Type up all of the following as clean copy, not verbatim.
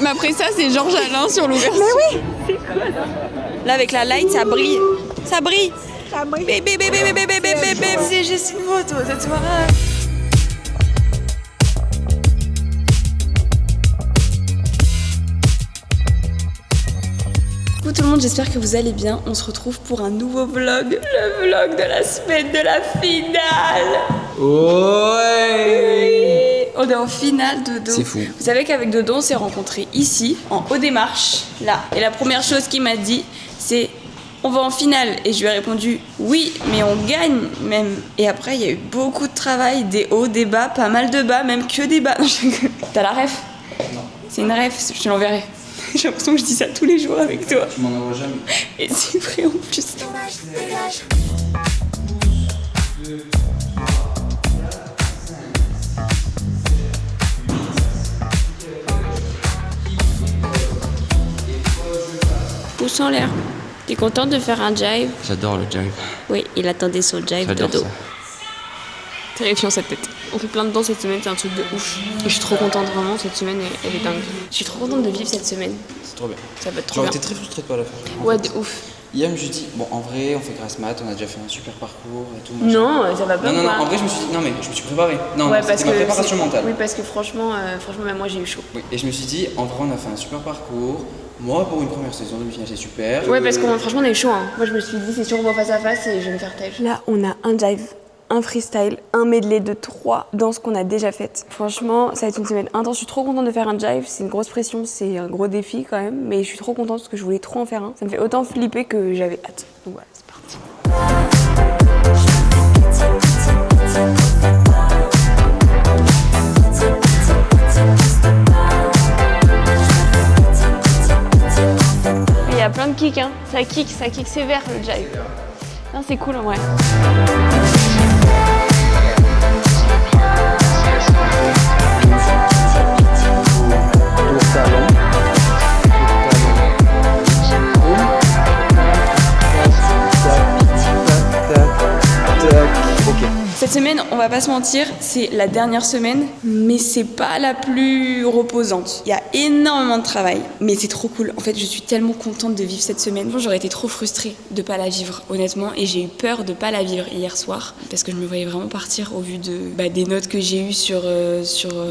Ma presta, c'est Georges Alain sur l'ouverture. Mais oui. Là, avec la light, ça brille. Ça brille. Ça brille. Bébé. C'est juste une photo, ça te voit. Coucou tout le monde, j'espère que vous allez bien. On se retrouve pour un nouveau vlog. Le vlog de la semaine de la finale. Ouais. On est en finale, Dodo. C'est fou. Vous savez qu'avec Dodo, on s'est rencontrés ici, en haut des marches, là. Et la première chose qu'il m'a dit, c'est on va en finale. Et je lui ai répondu oui, mais on gagne même. Et après, il y a eu beaucoup de travail, des hauts, des bas, pas mal de bas, même que des bas. T'as la ref? Non. C'est une ref, je te l'enverrai. J'ai l'impression que je dis ça tous les jours avec toi. Tu m'en envoies jamais. Et c'est vrai en plus. Pouce en l'air. T'es contente de faire un jive? J'adore le jive. Oui, il attendait son jive, J'adore Dodo. ça. Terrifiant cette tête. On fait plein de danse cette semaine, c'est un truc de ouf. Et je suis trop contente, vraiment, cette semaine, elle est dingue. Je suis trop contente de vivre cette semaine. C'est trop bien. Ça va être trop J'aurais bien. été très frustré de pas la faire. Ouais, de ouf. Hier, je me suis dit, bon, en vrai, on fait grâce mat, on a déjà fait un super parcours et tout. Machin. Non, ça va pas. Non, quoi. en vrai, je me suis dit, non, mais je me suis préparé. Non, Ouais, c'était parce ma que préparation mentale. Oui, parce que franchement, même moi j'ai eu chaud. Oui, et je me suis dit, en vrai, on a fait un super parcours. Moi, pour une première saison demi-finale, c'est super. Ouais, parce que franchement, on a eu chaud. Hein. Moi, je me suis dit, c'est sûr, on va face à face et je vais me faire têche. Là, on a un jive, un freestyle, un medley de 3 danses qu'on a déjà faites. Franchement, ça va être une semaine intense. Je suis trop contente de faire un jive. C'est une grosse pression, c'est un gros défi quand même. Mais je suis trop contente parce que je voulais trop en faire un. Ça me fait autant flipper que j'avais hâte. Donc voilà, c'est parti. Il y a plein de kicks, hein. Ça kick sévère le jive. Non, c'est cool en vrai. Cette semaine, on va pas se mentir, c'est la dernière semaine, mais c'est pas la plus reposante. Il y a énormément de travail, mais c'est trop cool. En fait, je suis tellement contente de vivre cette semaine. J'aurais été trop frustrée de pas la vivre, honnêtement, et j'ai eu peur de pas la vivre hier soir, parce que je me voyais vraiment partir au vu des notes que j'ai eues sur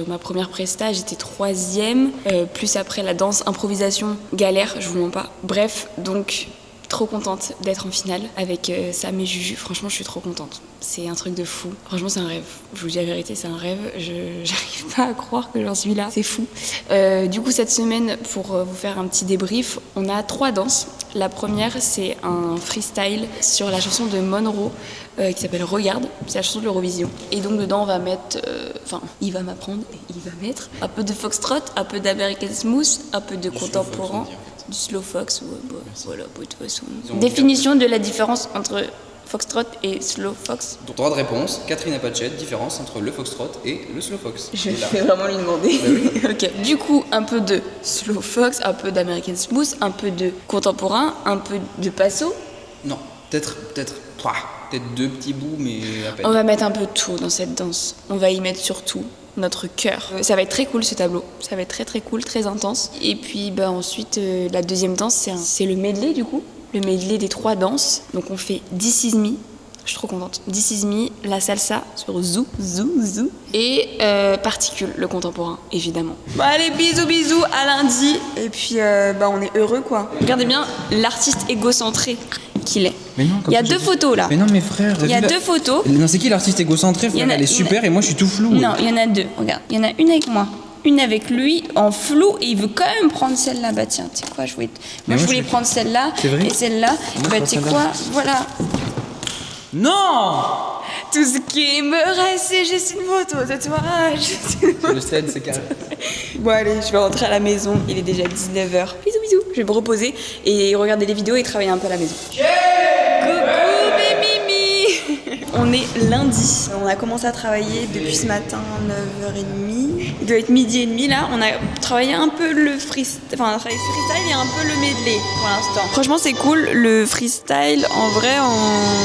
ma première presta. J'étais 3e, plus après la danse, improvisation, galère, je vous mens pas. Bref, donc trop contente d'être en finale avec Sam et Juju. Franchement, je suis trop contente. C'est un truc de fou. Franchement, c'est un rêve. Je vous dis la vérité, c'est un rêve. J'arrive pas à croire que j'en suis là. C'est fou. Du coup, cette semaine, pour vous faire un petit débrief, on a 3 danses. La première, c'est un freestyle sur la chanson de Monroe qui s'appelle Regarde. C'est la chanson de l'Eurovision. Et donc, dedans, on va mettre... il va m'apprendre et il va mettre un peu de foxtrot, un peu d'American Smooth, un peu de contemporain. Du slow fox, voilà, de toute façon. Définition de la différence entre foxtrot et slow fox. Donc, droit de réponse, Catherine Apachette, différence entre le foxtrot et le slow fox. Je vais vraiment lui demander. Ok. Du coup, un peu de slow fox, un peu d'American Smooth, un peu de contemporain, un peu de passo. Non, peut-être 2 petits bouts, mais à peine. On va mettre un peu de tout dans cette danse. On va y mettre surtout notre cœur. Ça va être très cool ce tableau. Ça va être très très cool, très intense. Et puis ensuite, la deuxième danse, c'est le medley du coup. Le medley des 3 danses. Donc on fait This Is Me. Je suis trop contente. This Is Me, la salsa sur Zou. Et Particule, le contemporain, évidemment. Bon allez, bisous, à lundi. Et puis on est heureux quoi. Regardez bien l'artiste égocentré qu'il est. Mais non, il y a 2 photos là. Mais non, mes frères. Il y a 2 photos. Non, c'est qui l'artiste égocentré, frère? Elle est super et moi je suis tout flou. Non, il y en a 2. Regarde, il y en a une avec moi. Une avec lui en flou et il veut quand même prendre celle-là. Bah tiens, tu sais quoi, je voulais prendre celle-là et celle-là. Bah tu sais quoi, voilà. Non. Tout ce qui me reste, c'est juste une photo, ça te voit. Le scène, c'est carré. Bon allez, je vais rentrer à la maison. Il est déjà 19h. Bisous. Je vais me reposer et regarder les vidéos et travailler un peu à la maison. Coucou mes mimi. On est lundi. On a commencé à travailler depuis ce matin 9h30. Il doit être 12h30 là. On a travaillé un peu le freestyle, enfin on a travaillé le freestyle et un peu le medley pour l'instant. Franchement c'est cool, le freestyle en vrai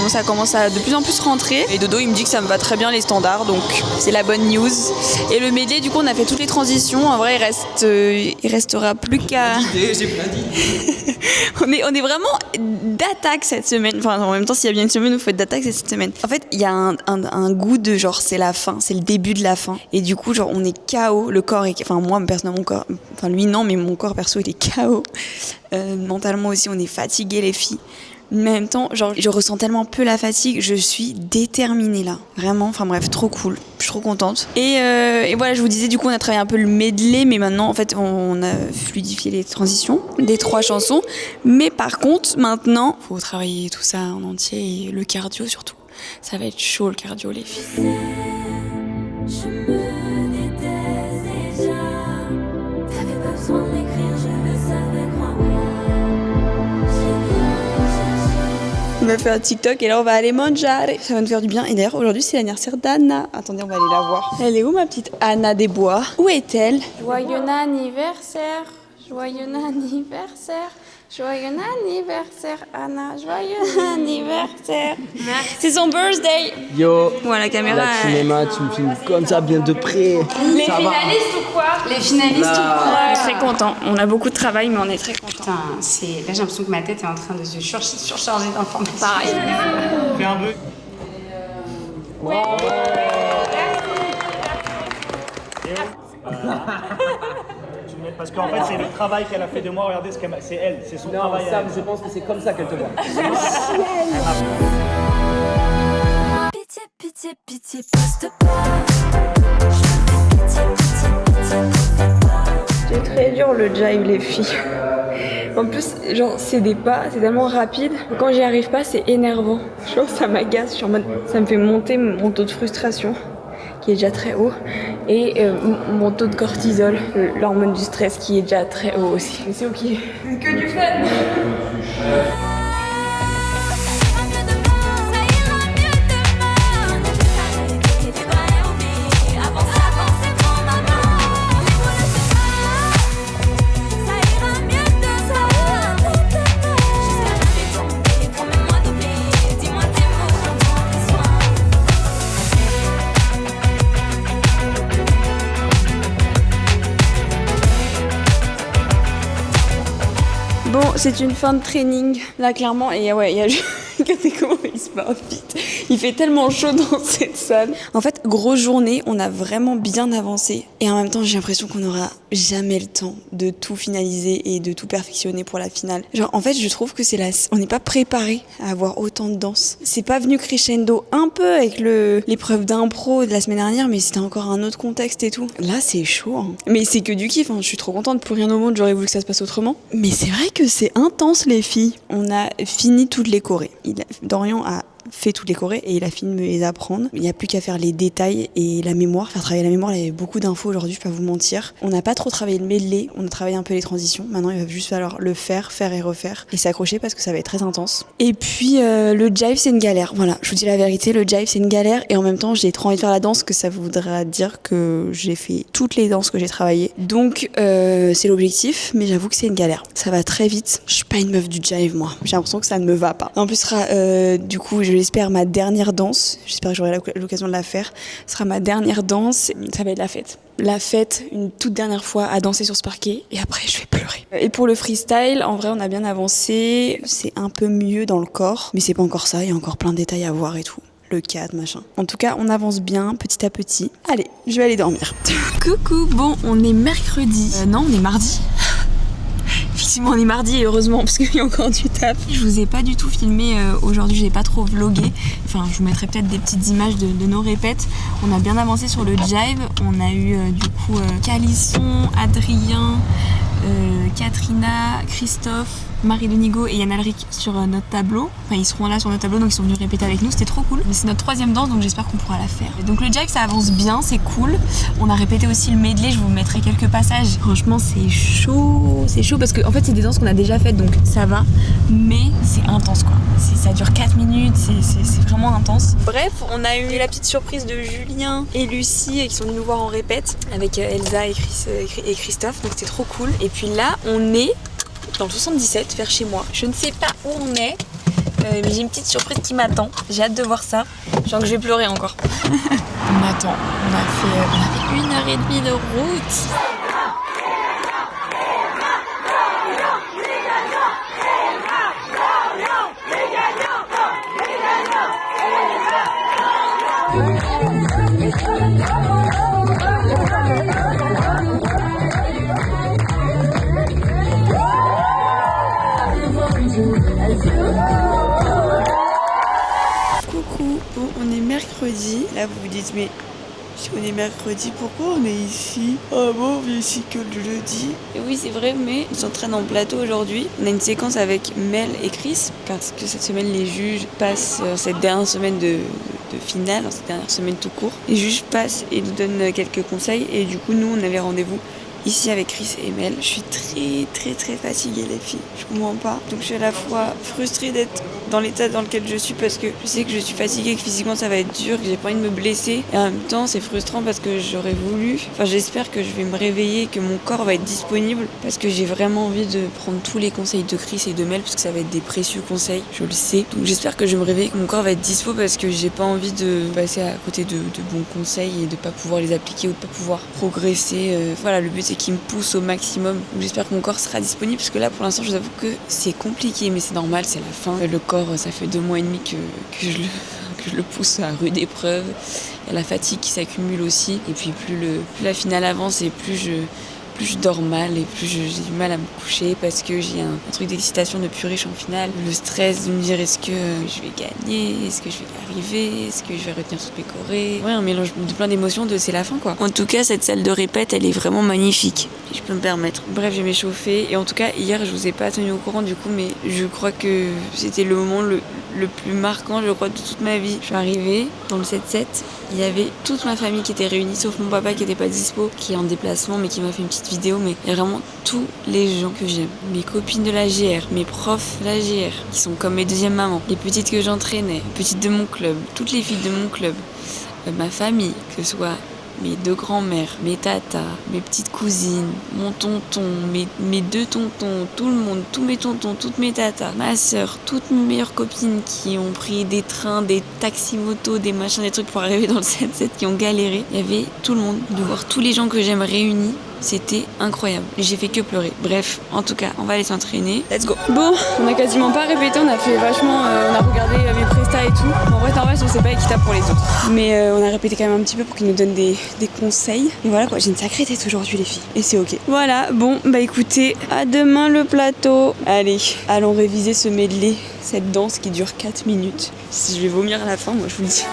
ça commence à de plus en plus rentrer. Et Dodo il me dit que ça me va très bien les standards, donc c'est la bonne news. Et le medley du coup on a fait toutes les transitions. En vrai il restera plus qu'à... J'ai plein d'idées. on est vraiment d'attaque cette semaine. Enfin en même temps s'il y a bien une semaine où il faut être d'attaque c'est cette semaine. En fait il y a un goût de genre c'est la fin, c'est le début de la fin. Et du coup genre on est KO, le corps est... Enfin moi personnellement mon corps, enfin lui non mais mon corps perso il est KO. Mentalement aussi on est fatigués les filles. Mais en même temps, genre, je ressens tellement peu la fatigue, je suis déterminée là. Vraiment, enfin bref, trop cool. Je suis trop contente. Et voilà, je vous disais, du coup, on a travaillé un peu le medley, mais maintenant, en fait, on a fluidifié les transitions des 3 chansons. Mais par contre, maintenant, faut travailler tout ça en entier et le cardio surtout. Ça va être chaud le cardio, les filles. Je me déteste déjà. T'avais pas besoin de m'écrire, je le savais, crois-moi. On va faire un TikTok et là on va aller manger. Ça va nous faire du bien. Et d'ailleurs aujourd'hui c'est l'anniversaire d'Anna. Attendez, on va aller la voir. Elle est où ma petite Anna Desbois? Où est-elle? Joyeux anniversaire, joyeux anniversaire, joyeux anniversaire Anna, joyeux anniversaire. C'est son birthday. Yo, Voilà la caméra. la cinéma, tu me filmes comme ça, bien de près. Les Ça va. finalistes ou quoi? Les finalistes ou quoi? On est très contents. On a beaucoup de travail mais on est très contents. Putain, là j'ai l'impression que ma tête est en train de se surcharger d'informations. Pareil. Fais un vœu. Parce qu'en fait, c'est le travail qu'elle a fait de moi. Regardez ce qu'elle m'a. C'est elle, c'est son travail. Sam, je pense que c'est comme ça qu'elle te voit. Pitié, pitié, pitié, poste pas. Je me fais pitié, pitié, pitié, poste pas. C'est très dur le jive les filles. En plus, genre c'est des pas, c'est tellement rapide. Quand j'y arrive pas, c'est énervant. Je trouve que ça m'agace. Je suis en mode, ça me fait monter mon taux de frustration, qui est déjà très haut, et mon taux de cortisol, l'hormone du stress, qui est déjà très haut aussi. Mais c'est ok. C'est que du fun. Bon, c'est une fin de training, là clairement, et ouais, il y a juste... Regardez comment il se bat vite. Il fait tellement chaud dans cette salle. En fait, grosse journée, on a vraiment bien avancé. Et en même temps, j'ai l'impression qu'on n'aura jamais le temps de tout finaliser et de tout perfectionner pour la finale. Genre, en fait, je trouve que on n'est pas préparé à avoir autant de danse. C'est pas venu crescendo un peu avec l'épreuve d'impro de la semaine dernière, mais c'était encore un autre contexte et tout. Là, c'est chaud. Hein. Mais c'est que du kiff. Hein. Je suis trop contente. Pour rien au monde, j'aurais voulu que ça se passe autrement. Mais c'est vrai que c'est intense, les filles. On a fini toutes les chorés. Dorian a fait toutes les chorés et il a fini de me les apprendre. Il n'y a plus qu'à faire les détails et la mémoire. Faire travailler la mémoire, il y avait beaucoup d'infos aujourd'hui, je vais pas vous mentir. On n'a pas trop travaillé le medley, on a travaillé un peu les transitions. Maintenant, il va juste falloir le faire et refaire et s'accrocher parce que ça va être très intense. Et puis, le jive, c'est une galère. Voilà, je vous dis la vérité, le jive, c'est une galère et en même temps, j'ai trop envie de faire la danse que ça voudra dire que j'ai fait toutes les danses que j'ai travaillées. Donc, c'est l'objectif, mais j'avoue que c'est une galère. Ça va très vite. Je suis pas une meuf du jive, moi. J'ai l'impression que ça ne me va pas. En plus, du coup, je l'espère, ma dernière danse. J'espère que j'aurai l'occasion de la faire. Ce sera ma dernière danse. Ça va être la fête. La fête, une toute dernière fois à danser sur ce parquet. Et après, je vais pleurer. Et pour le freestyle, en vrai, on a bien avancé. C'est un peu mieux dans le corps. Mais c'est pas encore ça. Il y a encore plein de détails à voir et tout. Le cadre, machin. En tout cas, on avance bien, petit à petit. Allez, je vais aller dormir. Coucou, bon, on est mercredi. Non, on est mardi. Effectivement, on est mardi et heureusement parce qu'il y a encore du taf. Je vous ai pas du tout filmé aujourd'hui, j'ai pas trop vlogué. Enfin, je vous mettrai peut-être des petites images de nos répètes. On a bien avancé sur le jive. On a eu du coup Calisson, Adrien, Katrina, Christophe, Marie Denigo et Yann Alric sur notre tableau. Enfin, ils seront là sur notre tableau, donc ils sont venus répéter avec nous, c'était trop cool. Mais c'est notre 3e danse, donc j'espère qu'on pourra la faire. Et donc le jive, ça avance bien, c'est cool. On a répété aussi le medley, je vous mettrai quelques passages. Franchement, c'est chaud parce que en fait, c'est des danses qu'on a déjà faites, donc ça va. Mais c'est intense, quoi. Ça dure 4 minutes, c'est vraiment intense. Bref, on a eu la petite surprise de Julien et Lucie qui sont venus nous voir en répète avec Elsa et Christophe, donc c'était trop cool. Et puis là, on est dans le 77, vers chez moi. Je ne sais pas où on est, mais j'ai une petite surprise qui m'attend. J'ai hâte de voir ça. Je sens que je vais pleurer encore. On attend. On a fait 1h30 de route. Coucou, bon, on est mercredi. Là vous vous dites mais si on est mercredi, pourquoi on est ici? Ah bon, on est ici que le jeudi. Et oui c'est vrai, mais on s'entraîne en plateau aujourd'hui. On a une séquence avec Mel et Chris parce que cette semaine les juges passent cette dernière semaine de finale, cette dernière semaine tout court. Les juges passent et nous donnent quelques conseils et du coup nous on avait rendez-vous ici avec Chris et Mel. Je suis très fatiguée les filles, je comprends pas. Donc je suis à la fois frustrée d'être dans l'état dans lequel je suis parce que je sais que je suis fatiguée, que physiquement ça va être dur, que j'ai pas envie de me blesser. Et en même temps c'est frustrant parce que j'aurais voulu, j'espère que je vais me réveiller, que mon corps va être disponible parce que j'ai vraiment envie de prendre tous les conseils de Chris et de Mel parce que ça va être des précieux conseils, je le sais. Donc j'espère que je vais me réveiller, que mon corps va être dispo parce que j'ai pas envie de passer à côté de bons conseils et de pas pouvoir les appliquer ou de pas pouvoir progresser. Voilà, le but c'est qu'il me pousse au maximum. Donc j'espère que mon corps sera disponible parce que là pour l'instant je vous avoue que c'est compliqué mais c'est normal, c'est la fin. Le corps ça fait 2 mois et demi que je le pousse à rude épreuve. Il y a la fatigue qui s'accumule aussi et puis plus la finale avance et plus je dors mal et plus j'ai du mal à me coucher parce que j'ai un truc d'excitation de purée, je suis en finale. Le stress de me dire est-ce que je vais gagner, est-ce que je vais y arriver, est-ce que je vais retenir toutes mes chorés. Ouais, un mélange de plein d'émotions de c'est la fin quoi. En tout cas, cette salle de répète, elle est vraiment magnifique. Si je peux me permettre. Bref, j'ai m'échauffé et en tout cas, hier, je vous ai pas tenu au courant du coup, mais je crois que c'était le moment le plus marquant, je crois, de toute ma vie. Je suis arrivée dans le 7-7, il y avait toute ma famille qui était réunie, sauf mon papa qui était pas dispo, qui est en déplacement, mais qui m'a fait une petite vidéo, mais il y a vraiment tous les gens que j'aime. Mes copines de l'AGR, mes profs de l'AGR, qui sont comme mes deuxièmes mamans, les petites que j'entraînais, les petites de mon club, toutes les filles de mon club, ma famille, que ce soit mes 2 grands-mères, mes tatas, mes petites cousines, mon tonton, mes 2 tontons, tout le monde, tous mes tontons, toutes mes tatas, ma sœur, toutes mes meilleures copines qui ont pris des trains, des taxis-motos, des machins, des trucs pour arriver dans le 7-7, qui ont galéré. Il y avait tout le monde. De voir tous les gens que j'aime réunis, c'était incroyable. J'ai fait que pleurer. Bref, en tout cas, on va aller s'entraîner. Let's go. Bon, on a quasiment pas répété, on a fait vachement, on a regardé mes prestats et tout. En vrai, normal, c'est pas équitable pour les autres. Mais on a répété quand même un petit peu pour qu'ils nous donnent des conseils. Et voilà quoi, j'ai une sacrée tête aujourd'hui les filles. Et c'est ok. Voilà, bon, bah écoutez, à demain le plateau. Allez, allons réviser ce medley, cette danse qui dure 4 minutes. Si je vais vomir à la fin, moi je vous le dis.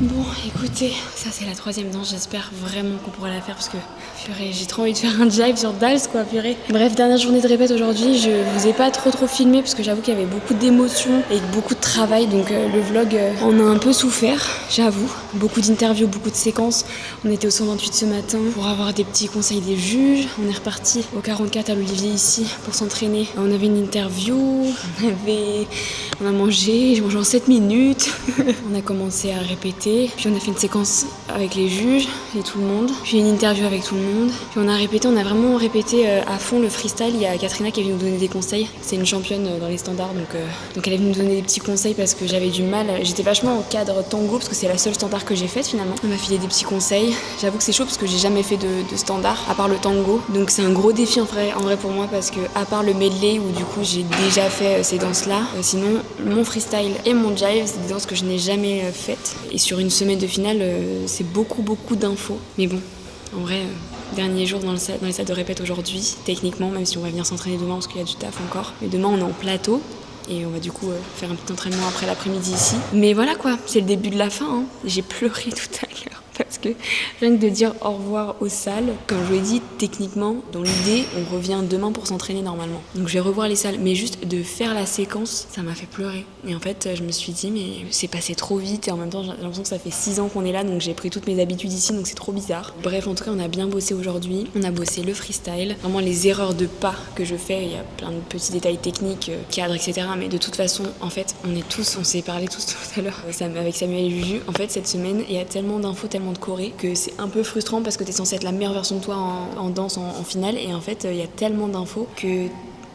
Bon, écoutez, ça c'est la 3e danse, j'espère vraiment qu'on pourra la faire parce que, purée, j'ai trop envie de faire un jive sur Dals quoi, purée. Bref, dernière journée de répète aujourd'hui, je vous ai pas trop filmé parce que j'avoue qu'il y avait beaucoup d'émotions et beaucoup de travail, donc le vlog en a un peu souffert, j'avoue. Beaucoup d'interviews, beaucoup de séquences. On était au 128 ce matin pour avoir des petits conseils des juges. On est reparti au 44 à l'Olivier ici pour s'entraîner. On avait une interview, on a mangé, j'ai mangé en 7 minutes. On a commencé à répéter, puis on a fait une séquence avec les juges et tout le monde, puis une interview avec tout le monde, puis on a vraiment répété à fond le freestyle. Il y a Katrina qui est venue nous donner des conseils, c'est une championne dans les standards, donc elle est venue nous donner des petits conseils parce que j'avais du mal, j'étais vachement au cadre tango parce que c'est la seule standard que j'ai faite finalement. Elle m'a filé des petits conseils, j'avoue que c'est chaud parce que j'ai jamais fait de standard à part le tango, donc c'est un gros défi en vrai pour moi parce que à part le medley où du coup j'ai déjà fait ces danses là, sinon mon freestyle et mon jive c'est des danses que je n'ai jamais faites et sur une semaine de finale, c'est beaucoup d'infos. Mais bon, en vrai, dernier jour dans les salles de répète aujourd'hui, techniquement, même si on va venir s'entraîner demain parce qu'il y a du taf encore. Mais demain, on est en plateau. Et on va du coup faire un petit entraînement après l'après-midi ici. Mais voilà quoi, c'est le début de la fin. Hein. J'ai pleuré tout à l'heure parce que rien que de dire au revoir aux salles, comme je vous l'ai dit, techniquement, dans l'idée, on revient demain pour s'entraîner normalement. Donc je vais revoir les salles, mais juste de faire la séquence, ça m'a fait pleurer. Et en fait, je me suis dit, mais c'est passé trop vite et en même temps, j'ai l'impression que ça fait 6 ans qu'on est là, donc j'ai pris toutes mes habitudes ici, donc c'est trop bizarre. Bref, en tout cas, on a bien bossé aujourd'hui. On a bossé le freestyle. Vraiment, les erreurs de pas que je fais, il y a plein de petits détails techniques, cadres, etc. Mais de toute façon, en fait, on s'est parlé tous tout à l'heure avec Samuel et Juju. En fait, cette semaine, il y a tellement d'infos, tellement de choré que c'est un peu frustrant parce que t'es censé être la meilleure version de toi en danse en finale. Et en fait, il y a tellement d'infos que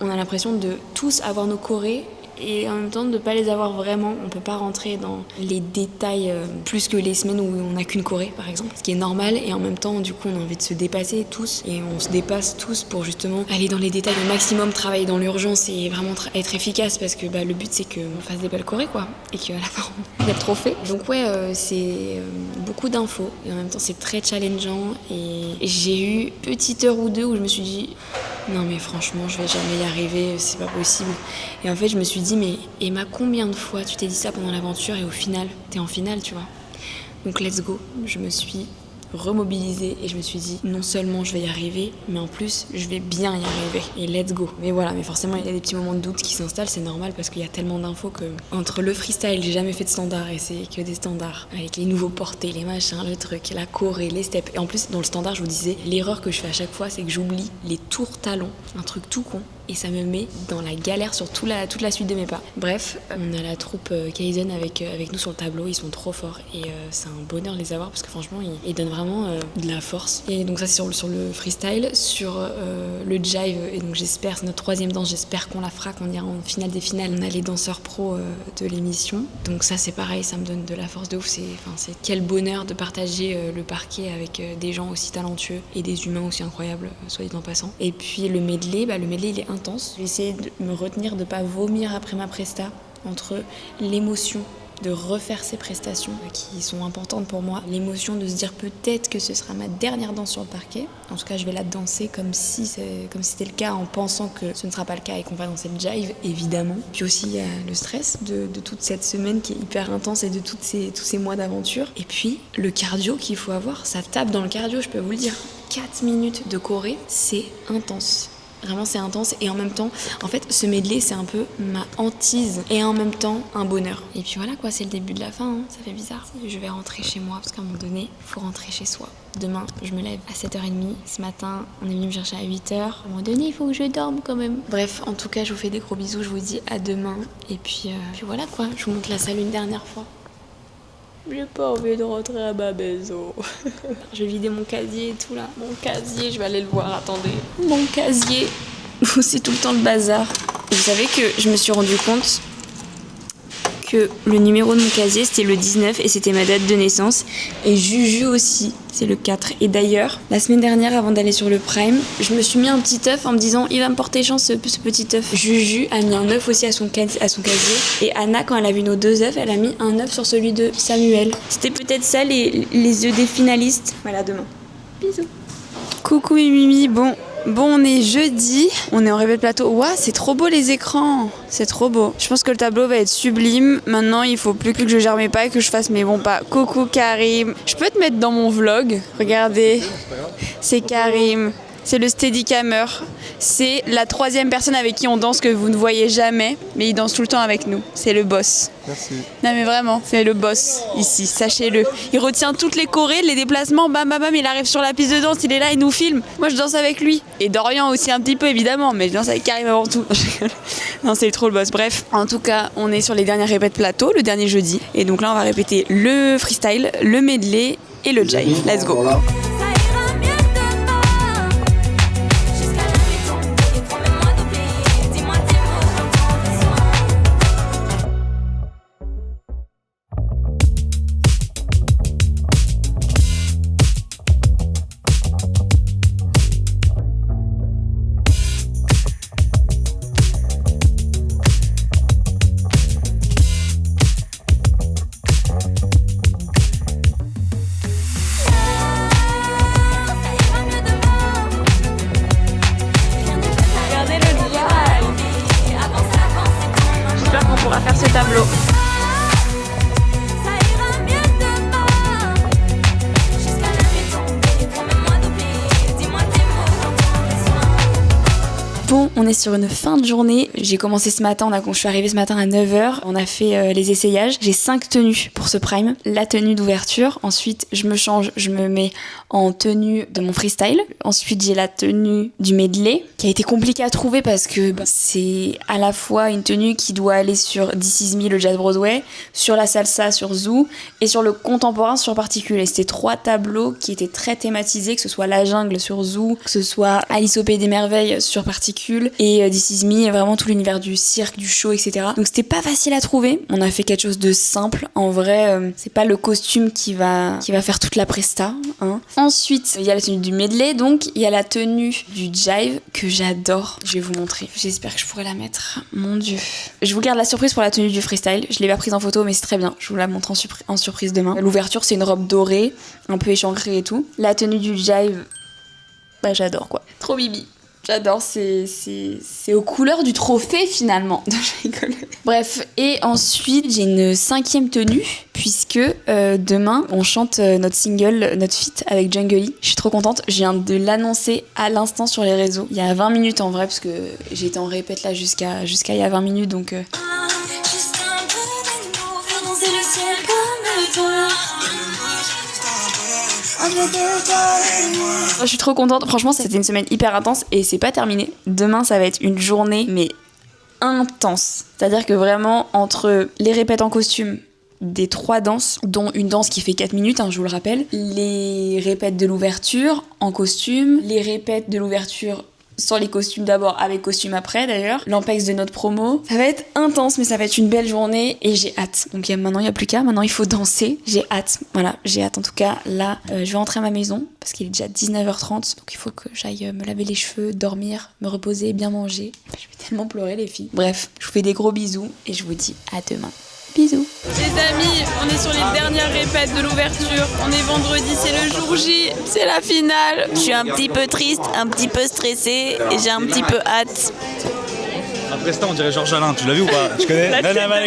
on a l'impression de tous avoir nos chorés et en même temps de ne pas les avoir vraiment. On peut pas rentrer dans les détails plus que les semaines où on n'a qu'une choré par exemple, ce qui est normal, et en même temps du coup on a envie de se dépasser tous et on se dépasse tous pour justement aller dans les détails au maximum, travailler dans l'urgence et vraiment être efficace, parce que le but c'est qu'on fasse des belles chorés quoi, et qu'à la fin on ait le trophée. Donc ouais, c'est beaucoup d'infos et en même temps c'est très challengeant, et j'ai eu une petite heure ou deux où je me suis dit non mais franchement je vais jamais y arriver, c'est pas possible. Et en fait je me suis dit mais Emma, combien de fois tu t'es dit ça pendant l'aventure et au final t'es en finale, tu vois. Donc let's go. Je me suis remobilisée et je me suis dit non seulement je vais y arriver, mais en plus je vais bien y arriver, et let's go. Mais voilà, mais forcément il y a des petits moments de doute qui s'installent, c'est normal parce qu'il y a tellement d'infos que entre le freestyle, j'ai jamais fait de standard et c'est que des standards avec les nouveaux portés, les machins, le truc, la choré, les steps, et en plus dans le standard je vous disais, l'erreur que je fais à chaque fois c'est que j'oublie les tours talons, un truc tout con, et ça me met dans la galère sur toute la suite de mes pas. Bref, on a la troupe Kaizen avec nous sur le tableau, ils sont trop forts et c'est un bonheur de les avoir parce que franchement ils donnent vraiment de la force. Et donc ça c'est sur le freestyle, sur le jive, et donc j'espère, c'est notre 3e danse, j'espère qu'on la fera, qu'on ira en finale des finales. On a les danseurs pros de l'émission, donc ça c'est pareil, ça me donne de la force de ouf. C'est quel bonheur de partager le parquet avec des gens aussi talentueux et des humains aussi incroyables, soit dit en passant. Et puis le medley il est intense. Je vais essayer de me retenir de pas vomir après ma presta, entre l'émotion de refaire ces prestations qui sont importantes pour moi, l'émotion de se dire peut-être que ce sera ma dernière danse sur le parquet. En tout cas, je vais la danser comme si c'était le cas, en pensant que ce ne sera pas le cas et qu'on va danser le jive, évidemment. Puis aussi, il y a le stress de toute cette semaine qui est hyper intense et de tous ces mois d'aventure. Et puis, le cardio qu'il faut avoir, ça tape dans le cardio, je peux vous le dire. 4 minutes de choré, c'est intense. Vraiment c'est intense, et en même temps en fait ce medley c'est un peu ma hantise et en même temps un bonheur. Et puis voilà quoi, c'est le début de la fin, hein. Ça fait bizarre. Je vais rentrer chez moi parce qu'à un moment donné il faut rentrer chez soi. Demain je me lève à 7h30, ce matin on est venu me chercher à 8h. À un moment donné il faut que je dorme quand même. Bref, en tout cas je vous fais des gros bisous, je vous dis à demain, et puis voilà quoi, je vous montre la salle une dernière fois. J'ai pas envie de rentrer à ma maison. Je vais vider mon casier et tout là. Mon casier, je vais aller le voir, attendez. Mon casier, c'est tout le temps le bazar. Et vous savez que je me suis rendu compte que le numéro de mon casier c'était le 19 et c'était ma date de naissance. Et Juju aussi, c'est le 4. Et d'ailleurs, la semaine dernière, avant d'aller sur le Prime, je me suis mis un petit œuf en me disant il va me porter chance ce petit œuf. Juju a mis un œuf aussi à son casier. Et Anna, quand elle a vu nos 2 œufs, elle a mis un œuf sur celui de Samuel. C'était peut-être ça les œufs des finalistes. Voilà, demain. Bisous. Coucou Mimi, bon, on est jeudi, on est en répète plateau. Ouah, c'est trop beau les écrans, c'est trop beau. Je pense que le tableau va être sublime. Maintenant, il faut plus que je gère mes pas et que je fasse mes bons pas. Coucou Karim. Je peux te mettre dans mon vlog. Regardez, c'est Karim. C'est le Steadicammer. C'est la 3e personne avec qui on danse que vous ne voyez jamais, mais il danse tout le temps avec nous. C'est le boss. Merci. Non mais vraiment, c'est le boss ici, sachez-le. Il retient toutes les chorés, les déplacements, bam bam bam, il arrive sur la piste de danse, il est là, il nous filme. Moi je danse avec lui. Et Dorian aussi un petit peu évidemment, mais je danse avec Karim avant tout. Non, c'est trop le boss. Bref, en tout cas, on est sur les dernières répètes plateau, le dernier jeudi. Et donc là, on va répéter le freestyle, le medley et le jive. Let's go. est sur une fin de journée. J'ai commencé ce matin, je suis arrivée ce matin à 9h. On a fait les essayages. J'ai 5 tenues pour ce prime. La tenue d'ouverture. Ensuite, je me change, je me mets en tenue de mon freestyle. Ensuite, j'ai la tenue du medley, qui a été compliquée à trouver parce que c'est à la fois une tenue qui doit aller sur This Is Me, le jazz Broadway, sur la salsa, sur Zoo, et sur le contemporain, sur Particule. Et c'était 3 tableaux qui étaient très thématisés, que ce soit La Jungle sur Zoo, que ce soit Alice au Pays des Merveilles sur Particule, et This Is Me, vraiment tout l'univers du cirque, du show, etc. Donc c'était pas facile à trouver. On a fait quelque chose de simple. En vrai, c'est pas le costume qui va faire toute la presta, hein. Ensuite, il y a la tenue du medley, donc il y a la tenue du jive que j'adore. Je vais vous montrer. J'espère que je pourrai la mettre. Mon Dieu. Je vous garde la surprise pour la tenue du freestyle. Je l'ai pas prise en photo, mais c'est très bien. Je vous la montre en surprise demain. L'ouverture, c'est une robe dorée, un peu échancrée et tout. La tenue du jive, j'adore quoi. Trop bibi. J'adore, c'est aux couleurs du trophée finalement. Je rigole. Bref, et ensuite j'ai une 5e tenue puisque demain on chante notre single, notre feat avec Jungly. Je suis trop contente, je viens de l'annoncer à l'instant sur les réseaux. Il y a 20 minutes en vrai parce que j'ai été en répète là jusqu'à il y a 20 minutes donc... Je suis trop contente, franchement c'était une semaine hyper intense et c'est pas terminé. Demain ça va être une journée mais intense. C'est-à-dire que vraiment entre les répètes en costume des 3 danses, dont une danse qui fait 4 minutes, je vous le rappelle, les répètes de l'ouverture en costume, les répètes de l'ouverture sans les costumes d'abord, avec costume après d'ailleurs, l'ampex de notre promo. Ça va être intense, mais ça va être une belle journée et j'ai hâte. Donc maintenant, il n'y a plus qu'à, maintenant il faut danser. J'ai hâte, voilà, j'ai hâte en tout cas. Là, je vais rentrer à ma maison parce qu'il est déjà 19h30, donc il faut que j'aille me laver les cheveux, dormir, me reposer, bien manger. Je vais tellement pleurer les filles. Bref, je vous fais des gros bisous et je vous dis à demain. Bisous. Les amis, on est sur les dernières répètes de l'ouverture. On est vendredi, c'est le jour J, c'est la finale. Je suis un petit peu triste, un petit peu stressée et j'ai un petit peu hâte. Après ça, on dirait Georges Alain, tu l'as vu ou pas? Tu connais? La tête de ma mère,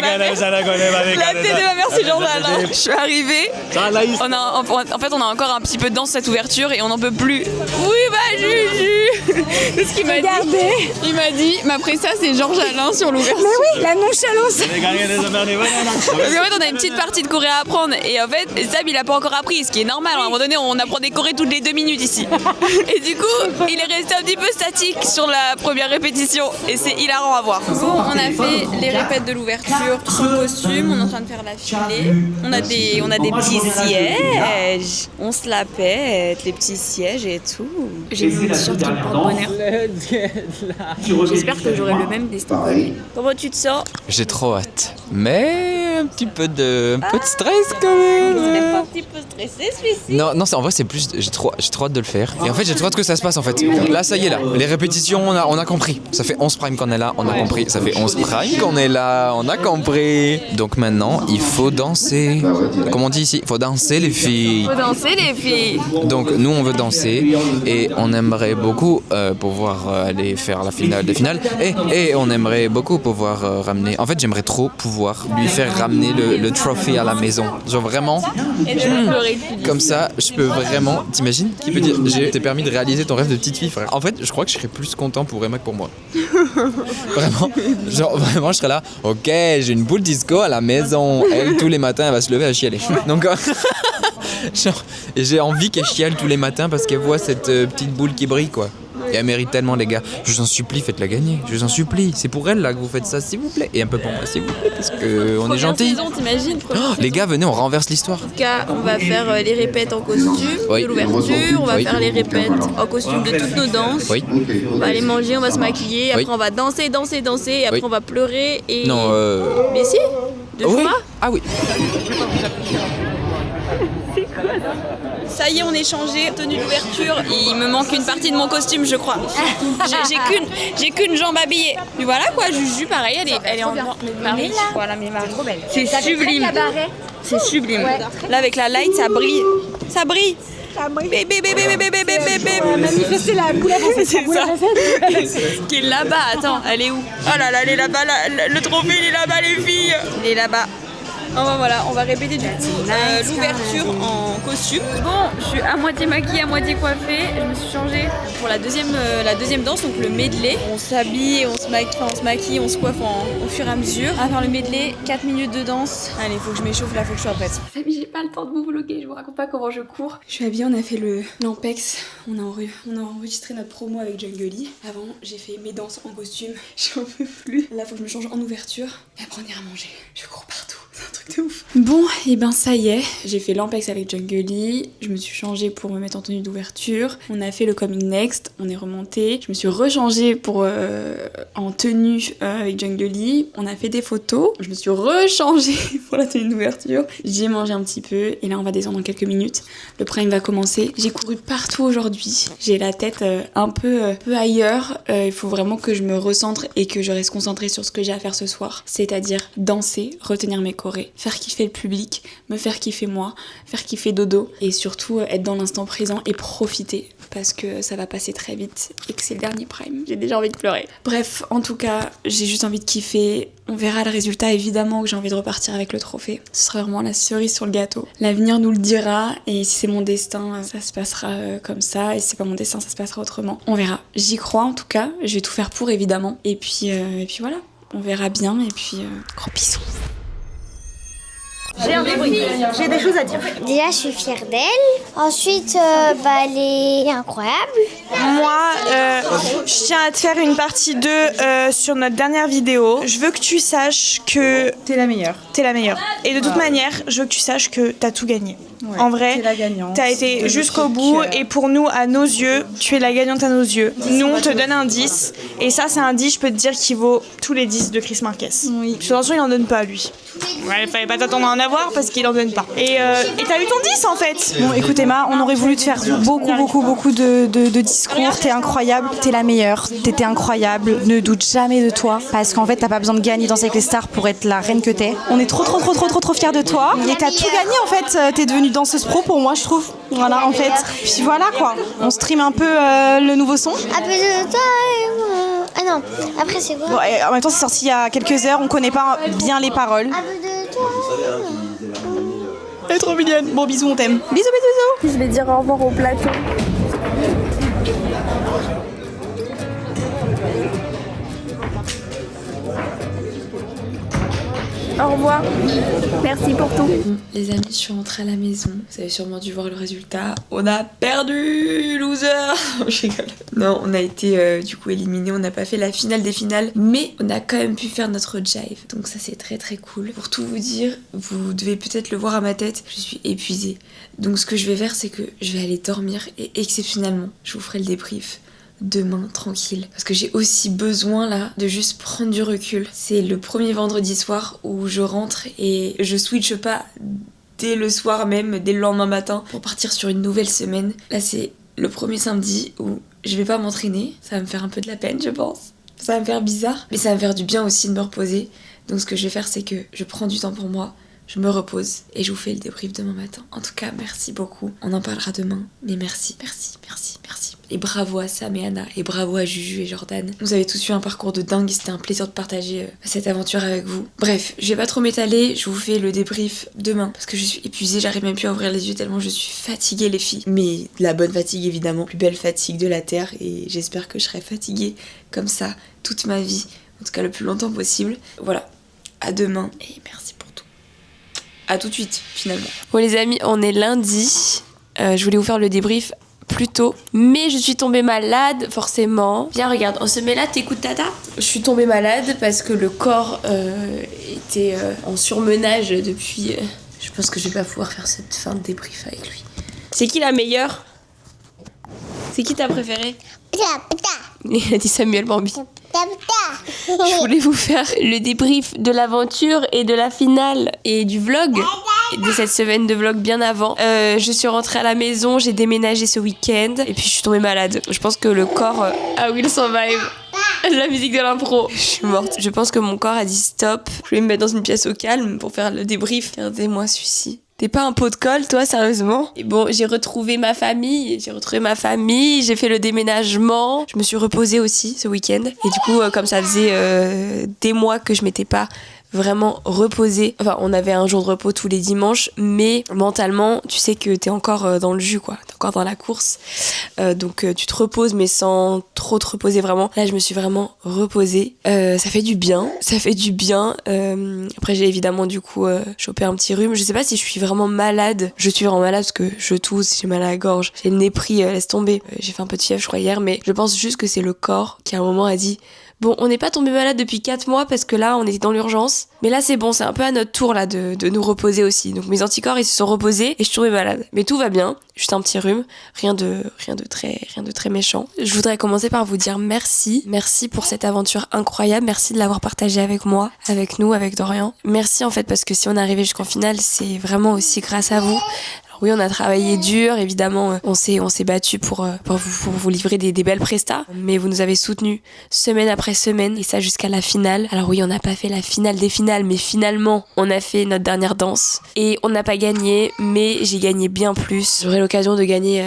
c'est Georges Alain. Je suis arrivée. En fait, on a encore un petit peu de danse cette ouverture et on n'en peut plus. Oui, Juju. C'est ce qu'il m'a dit. Il m'a dit, ma presta, c'est Georges Alain sur l'ouverture. Mais oui, la nonchalance. Parce qu'en fait, on a une petite partie de choré à apprendre. Et en fait, Sab, il a pas encore appris, ce qui est normal. À un moment donné, on apprend des chorés toutes les 2 minutes ici. Et du coup, il est resté un petit peu statique sur la première répétition. Et c'est hilarant à voir. Bon, on a fait les répètes de l'ouverture sans costume. On est en train de faire la filée. On a des petits sièges. On se la pète, les petits sièges et tout. J'ai vu une t-shirt qui me porte bonheur. J'espère que j'aurai le même destin que lui. Comment tu te sens? J'ai trop hâte. Mais un petit peu de stress quand même. Tu n'es pas un petit peu stressé celui-ci? Non, en vrai c'est plus j'ai trop hâte de le faire. Et en fait j'ai trop hâte que ça se passe en fait. Là ça y est là, les répétitions on a compris. Ça fait 11 prime qu'on est là, on a compris. Ça fait 11 prime qu'on est là, on a compris. Donc maintenant il faut danser. Comme on dit ici, il faut danser les filles. Faut danser les filles. Donc nous on veut danser et on aimerait beaucoup pouvoir aller faire la finale des finales. Et on aimerait beaucoup pouvoir ramener. En fait j'aimerais trop pouvoir lui faire ramener le trophée à la maison. Genre vraiment. Et je peux pleurer. Comme ça, je peux vraiment. T'imagines? Qui peut dire j'ai t'ai permis de réaliser ton rêve de petite fille, frère. En fait, je crois que je serais plus content pour Emma que pour moi. Vraiment. Genre, vraiment, je serais là. Ok, j'ai une boule disco à la maison. Elle, tous les matins, elle va se lever à chialer. Donc, genre, j'ai envie qu'elle chiale tous les matins parce qu'elle voit cette petite boule qui brille, quoi. Et elle mérite tellement, les gars. Je vous en supplie, faites-la gagner. Je vous en supplie. C'est pour elle là que vous faites ça, s'il vous plaît. Et un peu pour moi, s'il vous plaît, parce qu'on est gentils. Les gars, venez, on renverse l'histoire. En tout cas, on va faire les répètes en costume de l'ouverture. On va faire les répètes en costume de toutes nos danses. Oui. On va aller manger, on va se maquiller. Après, on va danser. Et après, on va pleurer. Et... Non, Mais si, 2 fois. Ah oui. C'est quoi ça? Ça y est, on est changé, tenue d'ouverture. Il me manque une partie de mon costume, je crois. J'ai qu'une jambe habillée. Mais voilà quoi, Juju, pareil, elle est en Marie. Voilà, mais Marie. C'est sublime. C'est sublime. Là, avec la light, ça brille. Ça brille. Bébé. Manifester la couleur, c'est ça. Qui est là-bas, attends, elle est où? Oh là là, elle est là-bas, le trophée, il est là-bas, les filles. Il est là-bas. Enfin voilà, on va répéter du coup l'ouverture en costume. Bon, je suis à moitié maquillée, à moitié coiffée. Je me suis changée pour la deuxième danse, donc le medley. On s'habille, on se maquille, on se coiffe au fur et à mesure. À faire le medley, 4 minutes de danse. Allez, faut que je m'échauffe là, faut que je sois prête. Famille, j'ai pas le temps de vous vlogger, je vous raconte pas comment je cours. Je suis habillée, on a fait l'Ampex. On a enregistré notre promo avec Jungly. Avant, j'ai fait mes danses en costume. J'en peux plus. Là, faut que je me change en ouverture. Et après, on ira manger. Je cours partout. C'est un truc de ouf. Bon, et ben ça y est. J'ai fait l'Ampex avec Jungly. Je me suis changée pour me mettre en tenue d'ouverture. On a fait le Coming Next. On est remonté. Je me suis rechangée pour en tenue avec Jungly. On a fait des photos. Je me suis rechangée pour la tenue d'ouverture. J'ai mangé un petit peu. Et là, on va descendre dans quelques minutes. Le prime va commencer. J'ai couru partout aujourd'hui. J'ai la tête un peu ailleurs. Il faut vraiment que je me recentre et que je reste concentrée sur ce que j'ai à faire ce soir. C'est-à-dire danser, retenir mes chorés, faire kiffer le public, me faire kiffer moi, faire kiffer Dodo et surtout être dans l'instant présent et profiter parce que ça va passer très vite et que c'est le dernier prime. J'ai déjà envie de pleurer. Bref, en tout cas, j'ai juste envie de kiffer. On verra le résultat, évidemment que j'ai envie de repartir avec le trophée. Ce sera vraiment la cerise sur le gâteau. L'avenir nous le dira et si c'est mon destin, ça se passera comme ça et si c'est pas mon destin, ça se passera autrement. On verra. J'y crois en tout cas, je vais tout faire pour évidemment. Et puis voilà, on verra bien et puis gros bisous. J'ai des choses à dire. Déjà, je suis fière d'elle. Ensuite, elle est incroyable. Moi, je tiens à te faire une partie 2 sur notre dernière vidéo. Je veux que tu saches que t'es la meilleure. T'es la meilleure. Et de toute manière, je veux que tu saches que t'as tout gagné. Ouais, en vrai, t'as été jusqu'au bout et pour nous, à nos yeux, tu es la gagnante à nos yeux. Nous, on te donne un 10 et ça, c'est un 10, je peux te dire, qui vaut tous les 10 de Chris Marquez. Oui. Attention, il en donne pas, lui. Ouais, fallait pas t'attendre à en avoir parce qu'il en donne pas. Et t'as eu ton 10 en fait. Bon, écoute Emma, on aurait voulu te faire beaucoup de discours. T'es incroyable, t'es la meilleure, t'étais incroyable. Ne doute jamais de toi parce qu'en fait, t'as pas besoin de gagner Danser avec les stars pour être la reine que t'es. On est trop fiers de toi et t'as tout gagné en fait. T'es devenue danseuse pro pour moi, je trouve. Voilà, en fait. Puis voilà quoi. On stream un peu le nouveau son. Un peu de toi. Ah non, après c'est quoi? Bon, en même temps, c'est sorti il y a quelques heures. On connaît pas bien les paroles. Un peu de toi. Elle est trop mignonne. Bon, bisous, on t'aime. Bisous. Je vais dire au revoir au plateau. Au revoir. Merci pour tout. Bon, les amis, je suis rentrée à la maison. Vous avez sûrement dû voir le résultat. On a perdu, loser. Je rigole. Non, on a été du coup éliminés. On n'a pas fait la finale des finales, mais on a quand même pu faire notre jive. Donc ça, c'est très très cool. Pour tout vous dire, vous devez peut-être le voir à ma tête. Je suis épuisée. Donc ce que je vais faire, c'est que je vais aller dormir et exceptionnellement, je vous ferai le débrief demain tranquille parce que j'ai aussi besoin là de juste prendre du recul. C'est le premier vendredi soir où je rentre et je switche pas dès le soir même, dès le lendemain matin pour partir sur une nouvelle semaine. Là c'est le premier samedi où je vais pas m'entraîner, ça va me faire un peu de la peine je pense, ça va me faire bizarre mais ça va me faire du bien aussi de me reposer. Donc ce que je vais faire c'est que je prends du temps pour moi, je me repose et je vous fais le débrief demain matin. En tout cas, merci beaucoup. On en parlera demain. Mais merci. Et bravo à Sam et Anna. Et bravo à Juju et Jordan. Vous avez tous eu un parcours de dingue et c'était un plaisir de partager cette aventure avec vous. Bref, je vais pas trop m'étaler. Je vous fais le débrief demain. Parce que je suis épuisée. J'arrive même plus à ouvrir les yeux tellement je suis fatiguée les filles. Mais la bonne fatigue évidemment. Plus belle fatigue de la Terre. Et j'espère que je serai fatiguée comme ça toute ma vie. En tout cas le plus longtemps possible. Voilà. À demain. Et merci pour tout. À tout de suite, finalement. Bon les amis, on est lundi. Je voulais vous faire le débrief plus tôt, mais je suis tombée malade, forcément. Viens, regarde, on se met là, t'écoutes Tata? Je suis tombée malade parce que le corps était en surmenage depuis... Je pense que je vais pas pouvoir faire cette fin de débrief avec lui. C'est qui la meilleure? C'est qui ta préférée? Il a dit Samuel Bambi. Je voulais vous faire le débrief de l'aventure et de la finale et du vlog, de cette semaine de vlog bien avant. Je suis rentrée à la maison, j'ai déménagé ce week-end et puis je suis tombée malade. Je pense que le corps... Ah Will Survive, la musique de l'impro. Je suis morte. Je pense que mon corps a dit stop. Je vais me mettre dans une pièce au calme pour faire le débrief. Regardez-moi celui-ci. T'es pas un pot de colle, toi, sérieusement? Et bon, j'ai retrouvé ma famille, j'ai fait le déménagement, je me suis reposée aussi ce week-end. Et du coup, comme ça faisait des mois que je m'étais pas vraiment reposé. Enfin, on avait un jour de repos tous les dimanches, mais mentalement, tu sais que t'es encore dans le jus, quoi. T'es encore dans la course. Donc, tu te reposes, mais sans trop te reposer vraiment. Là, je me suis vraiment reposée. Ça fait du bien. Après, j'ai évidemment, du coup, chopé un petit rhume. Je sais pas si je suis vraiment malade. Je suis vraiment malade parce que je tousse, j'ai mal à la gorge, j'ai le nez pris, laisse tomber. J'ai fait un peu de fièvre, je crois, hier, mais je pense juste que c'est le corps qui, à un moment, a dit bon, on n'est pas tombé malade depuis 4 mois parce que là, on était dans l'urgence. Mais là, c'est bon, c'est un peu à notre tour là de nous reposer aussi. Donc mes anticorps, ils se sont reposés et je suis tombée malade. Mais tout va bien, juste un petit rhume, rien de très méchant. Je voudrais commencer par vous dire merci. Merci pour cette aventure incroyable. Merci de l'avoir partagée avec moi, avec nous, avec Dorian. Merci en fait parce que si on est arrivé jusqu'en finale, c'est vraiment aussi grâce à vous. Oui, on a travaillé dur, évidemment, on s'est battu pour vous livrer des belles prestats, mais vous nous avez soutenus semaine après semaine, et ça jusqu'à la finale. Alors oui, on n'a pas fait la finale des finales, mais finalement, on a fait notre dernière danse, et on n'a pas gagné, mais j'ai gagné bien plus. J'aurai l'occasion de gagner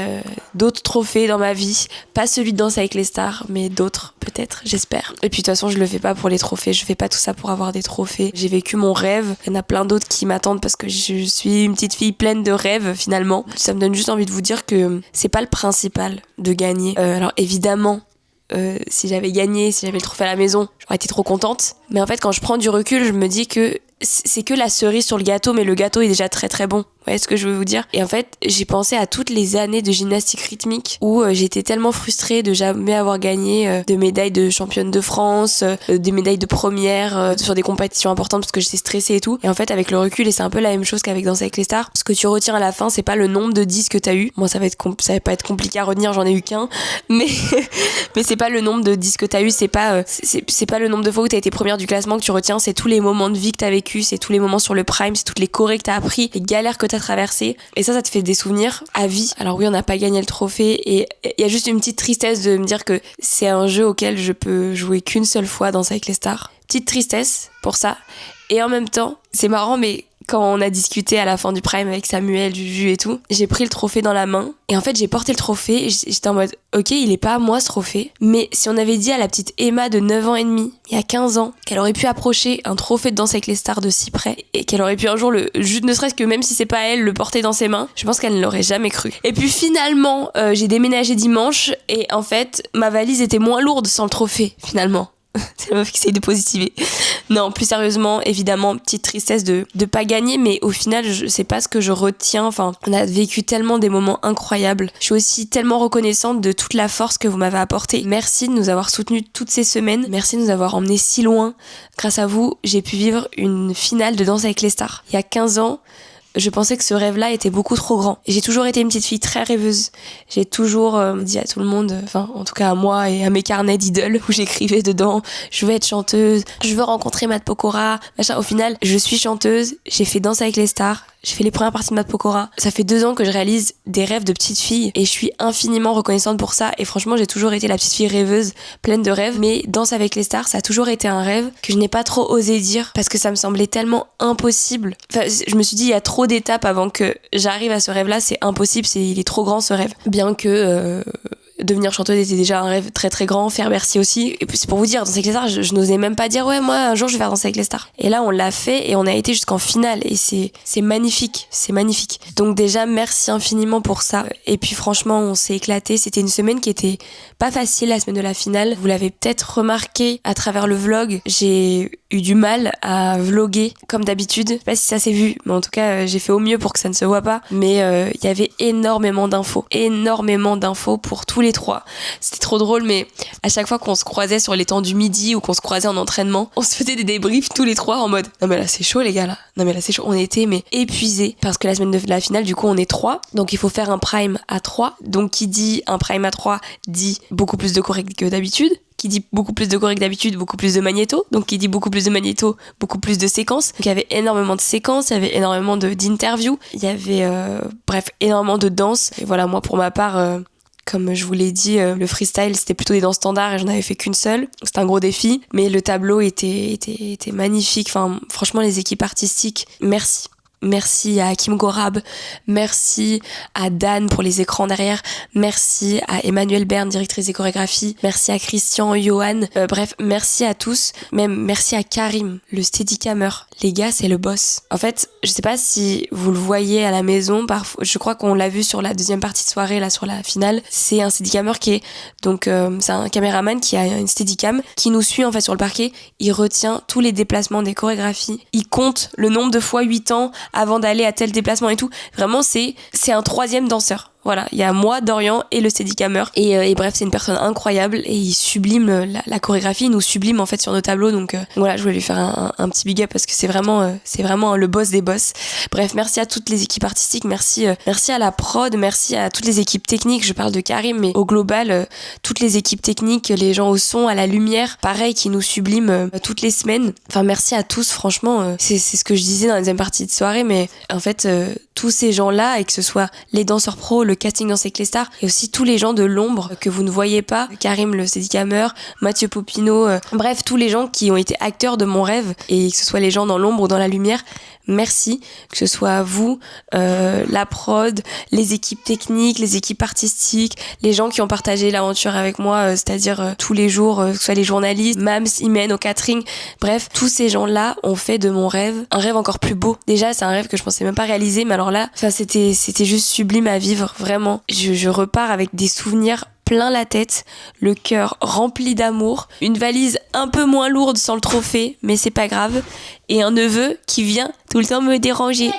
d'autres trophées dans ma vie, pas celui de Danse avec les stars, mais d'autres, peut-être, j'espère. Et puis de toute façon, je le fais pas pour les trophées, je fais pas tout ça pour avoir des trophées. J'ai vécu mon rêve, il y en a plein d'autres qui m'attendent parce que je suis une petite fille pleine de rêves, finalement. Ça me donne juste envie de vous dire que c'est pas le principal de gagner. Alors évidemment, si j'avais gagné, si j'avais le trophée à la maison, j'aurais été trop contente. Mais en fait, quand je prends du recul, je me dis que c'est que la cerise sur le gâteau, mais le gâteau est déjà très très bon. Vous voyez ce que je veux vous dire? Et en fait, j'ai pensé à toutes les années de gymnastique rythmique où j'étais tellement frustrée de jamais avoir gagné de médailles de championne de France, des médailles de première sur des compétitions importantes parce que j'étais stressée et tout. Et en fait, avec le recul, et c'est un peu la même chose qu'avec Danse avec les stars, ce que tu retiens à la fin, c'est pas le nombre de disques que t'as eu. Moi, ça va pas être compliqué à retenir, j'en ai eu qu'un, mais c'est pas le nombre de disques que t'as eu, c'est pas le nombre de fois où t'as été première du classement que tu retiens, c'est tous les moments de vie que t'as vécu, c'est tous les moments sur le prime, c'est toutes les chorés que t'as appris, les galères que t'as traversées, et ça te fait des souvenirs à vie. Alors oui, on n'a pas gagné le trophée, et il y a juste une petite tristesse de me dire que c'est un jeu auquel je peux jouer qu'une seule fois, Danse avec les stars. Petite tristesse pour ça, et en même temps, c'est marrant, mais quand on a discuté à la fin du prime avec Samuel, Juju et tout, j'ai pris le trophée dans la main et en fait j'ai porté le trophée et j'étais en mode ok, il est pas à moi ce trophée, mais si on avait dit à la petite Emma de 9 ans et demi, il y a 15 ans, qu'elle aurait pu approcher un trophée de Danse avec les stars de si près et qu'elle aurait pu un jour juste ne serait-ce que même si c'est pas elle, le porter dans ses mains, je pense qu'elle ne l'aurait jamais cru. Et puis finalement, j'ai déménagé dimanche et en fait ma valise était moins lourde sans le trophée finalement. C'est la meuf qui essaye de positiver. Non, plus sérieusement, évidemment, petite tristesse de pas gagner, mais au final, c'est pas ce que je retiens. Enfin, on a vécu tellement des moments incroyables. Je suis aussi tellement reconnaissante de toute la force que vous m'avez apportée. Merci de nous avoir soutenus toutes ces semaines. Merci de nous avoir emmenés si loin. Grâce à vous, j'ai pu vivre une finale de Danse avec les stars. Il y a 15 ans, je pensais que ce rêve-là était beaucoup trop grand. Et j'ai toujours été une petite fille très rêveuse. J'ai toujours dit à tout le monde, enfin en tout cas à moi et à mes carnets d'idoles où j'écrivais dedans, je veux être chanteuse, je veux rencontrer Matt Pokora, machin. Au final, je suis chanteuse, j'ai fait Danse avec les stars, j'ai fait les premières parties de Matt Pokora. Ça fait 2 ans que je réalise des rêves de petite fille et je suis infiniment reconnaissante pour ça. Et franchement, j'ai toujours été la petite fille rêveuse, pleine de rêves. Mais Danse avec les stars, ça a toujours été un rêve que je n'ai pas trop osé dire parce que ça me semblait tellement impossible. Enfin, je me suis dit, il y a trop d'étapes avant que j'arrive à ce rêve-là, c'est impossible, il est trop grand ce rêve. Bien que devenir chanteuse était déjà un rêve très très grand, faire Bercy aussi. Et puis c'est pour vous dire, Danse avec les stars, je n'osais même pas dire ouais, moi un jour je vais faire Danse avec les stars. Et là on l'a fait et on a été jusqu'en finale et c'est magnifique, c'est magnifique. Donc déjà merci infiniment pour ça. Et puis franchement on s'est éclaté, c'était une semaine qui était pas facile, la semaine de la finale. Vous l'avez peut-être remarqué à travers le vlog, j'ai eu du mal à vlogger comme d'habitude. Je sais pas si ça s'est vu, mais en tout cas j'ai fait au mieux pour que ça ne se voit pas. Mais il y avait énormément d'infos pour tous les 3. C'était trop drôle, mais à chaque fois qu'on se croisait sur les temps du midi ou qu'on se croisait en entraînement, on se faisait des débriefs tous les 3 en mode non mais là c'est chaud les gars là, non mais là c'est chaud. On était mais épuisés parce que la semaine de la finale du coup on est 3, donc il faut faire un prime à 3. Donc qui dit un prime à 3 dit beaucoup plus de choré que d'habitude. Qui dit beaucoup plus de choré que d'habitude, beaucoup plus de magnéto. Donc qui dit beaucoup plus de magnéto, beaucoup plus de séquences. Donc il y avait énormément de séquences, il y avait énormément d'interviews, il y avait bref énormément de danse. Et voilà, moi pour ma part comme je vous l'ai dit, le freestyle c'était plutôt des danses standards et j'en avais fait qu'une seule. C'était un gros défi, mais le tableau était magnifique. Enfin, franchement, les équipes artistiques, merci. Merci à Hakim Gorab, merci à Dan pour les écrans derrière, merci à Emmanuel Bern, directrice des chorégraphies, merci à Christian, Johan, bref, merci à tous, même merci à Karim, le steadicammer. Les gars, c'est le boss. En fait, je sais pas si vous le voyez à la maison, parfois, je crois qu'on l'a vu sur la deuxième partie de soirée, là sur la finale, c'est un steadicammer qui est, donc c'est un caméraman qui a une steadicam, qui nous suit en fait sur le parquet, il retient tous les déplacements des chorégraphies, il compte le nombre de fois 8 ans avant d'aller à tel déplacement et tout. Vraiment, c'est un 3e danseur. Voilà, il y a moi, Dorian et le steadicammer. Et bref, c'est une personne incroyable et il sublime la chorégraphie, il nous sublime en fait sur nos tableaux. Donc voilà, je voulais lui faire un petit big up parce que c'est vraiment le boss des boss. Bref, merci à toutes les équipes artistiques, merci à la prod, merci à toutes les équipes techniques. Je parle de Karim, mais au global, toutes les équipes techniques, les gens au son, à la lumière, pareil, qui nous subliment toutes les semaines. Enfin, merci à tous, franchement. C'est ce que je disais dans la deuxième partie de soirée, mais en fait, tous ces gens-là, et que ce soit les danseurs pros, le casting dans avec les stars, et aussi tous les gens de l'ombre que vous ne voyez pas, Karim le steadicammer, Mathieu Popino, bref, tous les gens qui ont été acteurs de mon rêve, et que ce soit les gens dans l'ombre ou dans la lumière, merci, que ce soit vous, la prod, les équipes techniques, les équipes artistiques, les gens qui ont partagé l'aventure avec moi, c'est-à-dire tous les jours, que ce soit les journalistes, Mams, Imen, au catering, bref, tous ces gens-là ont fait de mon rêve un rêve encore plus beau. Déjà, c'est un rêve que je pensais même pas réaliser, mais alors là, c'était juste sublime à vivre, vraiment. Je repars avec des souvenirs plein la tête, le cœur rempli d'amour, une valise un peu moins lourde sans le trophée, mais c'est pas grave, et un neveu qui vient tout le temps me déranger,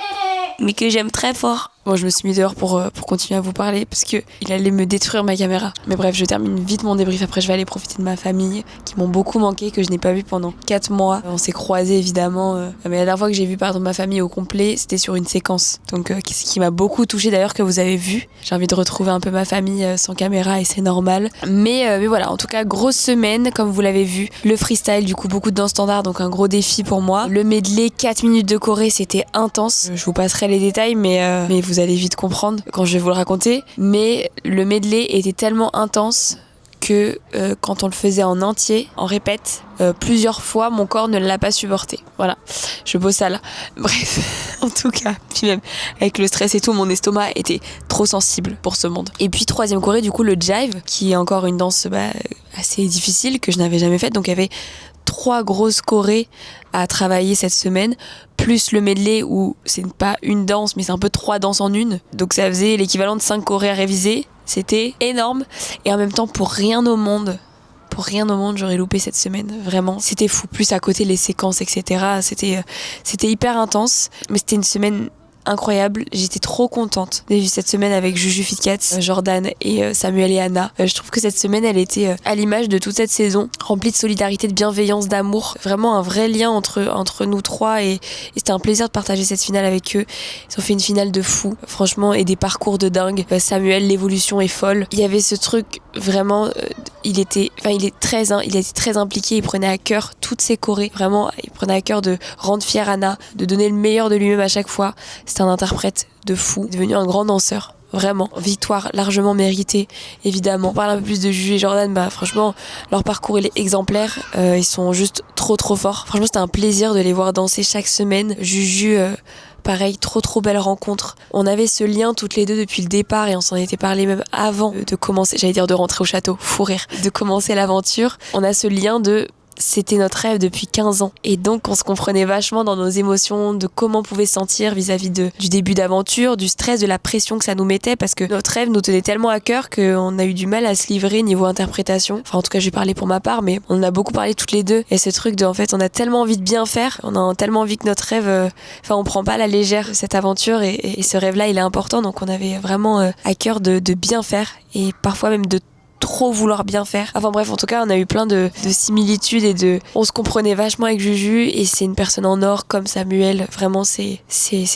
mais que j'aime très fort. Bon, je me suis mis dehors pour continuer à vous parler parce que il allait me détruire ma caméra. Mais bref, je termine vite mon débrief. Après, je vais aller profiter de ma famille qui m'ont beaucoup manqué, que je n'ai pas vu pendant 4 mois. On s'est croisés évidemment. Mais la dernière fois que j'ai vu ma famille au complet, c'était sur une séquence. Donc, ce qui m'a beaucoup touchée d'ailleurs, que vous avez vu. J'ai envie de retrouver un peu ma famille sans caméra et c'est normal. Mais voilà, en tout cas, grosse semaine, comme vous l'avez vu. Le freestyle, du coup, beaucoup de danse standard, donc un gros défi pour moi. Le medley, 4 minutes de choré, c'était intense. Je vous passerai les détails, mais vous allez vite comprendre quand je vais vous le raconter. Mais le medley était tellement intense que quand on le faisait en entier, en répète, plusieurs fois, mon corps ne l'a pas supporté. Voilà, je bosse ça là. Bref, en tout cas, puis même avec le stress et tout, mon estomac était trop sensible pour ce monde. Et puis 3e choré, du coup, le jive, qui est encore une danse assez difficile, que je n'avais jamais faite. Donc il y avait 3 grosses chorés à travailler cette semaine, plus le medley où c'est pas une danse, mais c'est un peu 3 danses en une. Donc ça faisait l'équivalent de 5 chorés à réviser. C'était énorme. Et en même temps, pour rien au monde, j'aurais loupé cette semaine. Vraiment, c'était fou. Plus à côté, les séquences, etc. C'était hyper intense. Mais c'était une semaine incroyable. J'étais trop contente de vivre cette semaine avec Juju Fitcats, Jordan et Samuel et Anna. Je trouve que cette semaine, elle était à l'image de toute cette saison, remplie de solidarité, de bienveillance, d'amour. Vraiment un vrai lien entre nous 3 et c'était un plaisir de partager cette finale avec eux. Ils ont fait une finale de fou, franchement, et des parcours de dingue. Samuel, l'évolution est folle. Il y avait ce truc vraiment, il était très impliqué, il prenait à cœur toutes ses chorés. Vraiment, il prenait à cœur de rendre fière Anna, de donner le meilleur de lui-même à chaque fois. C'est un interprète de fou, il est devenu un grand danseur. Vraiment, victoire largement méritée, évidemment. On parle un peu plus de Juju et Jordan, franchement, leur parcours il est exemplaire. Ils sont juste trop forts. Franchement, c'était un plaisir de les voir danser chaque semaine. Juju, pareil, trop belle rencontre. On avait ce lien toutes les deux depuis le départ et on s'en était parlé même avant de commencer, j'allais dire de rentrer au château, fou rire, de commencer l'aventure. On a ce lien de... C'était notre rêve depuis 15 ans. Et donc, on se comprenait vachement dans nos émotions, de comment on pouvait se sentir vis-à-vis du début d'aventure, du stress, de la pression que ça nous mettait, parce que notre rêve nous tenait tellement à cœur qu'on a eu du mal à se livrer niveau interprétation. Enfin, en tout cas, je vais parler pour ma part, mais on en a beaucoup parlé toutes les deux. Et ce truc de, en fait, on a tellement envie de bien faire, on a tellement envie que notre rêve, on prend pas à la légère cette aventure, et ce rêve-là, il est important. Donc, on avait vraiment à cœur de bien faire, et parfois même de trop vouloir bien faire. Enfin bref, en tout cas, on a eu plein de similitudes et on se comprenait vachement avec Juju et c'est une personne en or comme Samuel. Vraiment, c'est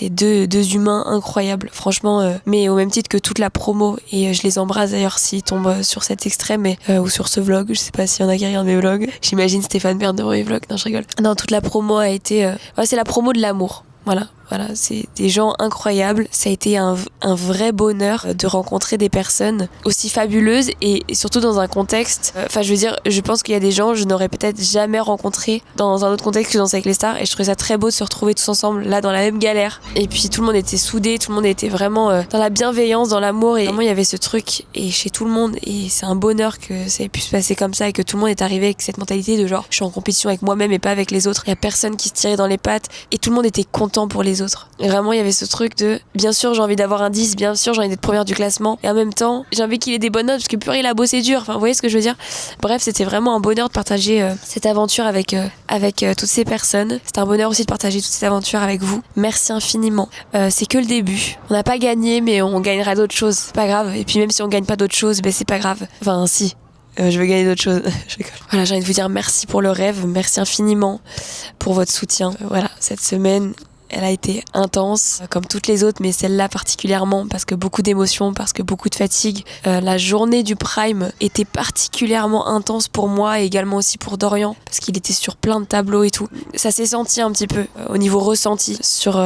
deux humains incroyables, franchement. Mais au même titre que toute la promo et je les embrasse d'ailleurs s'ils tombent sur cet extrait ou sur ce vlog. Je sais pas s'il y en a qui regardent mes vlogs. J'imagine Stéphane Bern de mes vlogs. Non, je rigole. Non, toute la promo a été... c'est la promo de l'amour. Voilà, Voilà, c'est des gens incroyables. Ça a été un vrai bonheur de rencontrer des personnes aussi fabuleuses et surtout dans un contexte. Enfin, je veux dire, je pense qu'il y a des gens que je n'aurais peut-être jamais rencontrés dans un autre contexte que Danser avec les stars. Et je trouvais ça très beau de se retrouver tous ensemble là dans la même galère. Et puis tout le monde était soudé, tout le monde était vraiment dans la bienveillance, dans l'amour. Et vraiment, il y avait ce truc et chez tout le monde. Et c'est un bonheur que ça ait pu se passer comme ça et que tout le monde est arrivé avec cette mentalité de genre, je suis en compétition avec moi-même et pas avec les autres. Il y a personne qui se tirait dans les pattes et tout le monde était content pour les autres. Et vraiment, il y avait ce truc de, bien sûr, j'ai envie d'avoir un 10, bien sûr, j'ai envie d'être première du classement. Et en même temps, j'ai envie qu'il ait des bonnes notes parce que purée, il a bossé dur. Enfin, vous voyez ce que je veux dire? Bref, c'était vraiment un bonheur de partager cette aventure avec toutes ces personnes. C'était un bonheur aussi de partager toute cette aventure avec vous. Merci infiniment. C'est que le début. On n'a pas gagné, mais on gagnera d'autres choses. C'est pas grave. Et puis même si on gagne pas d'autres choses, ben c'est pas grave. Enfin, si. Je veux gagner d'autres choses. Je rigole. Voilà, j'ai envie de vous dire merci pour le rêve, merci infiniment pour votre soutien. Voilà, cette semaine, elle a été intense, comme toutes les autres, mais celle-là particulièrement, parce que beaucoup d'émotions, parce que beaucoup de fatigue. La journée du Prime était particulièrement intense pour moi et également aussi pour Dorian, parce qu'il était sur plein de tableaux et tout. Ça s'est senti un petit peu au niveau ressenti sur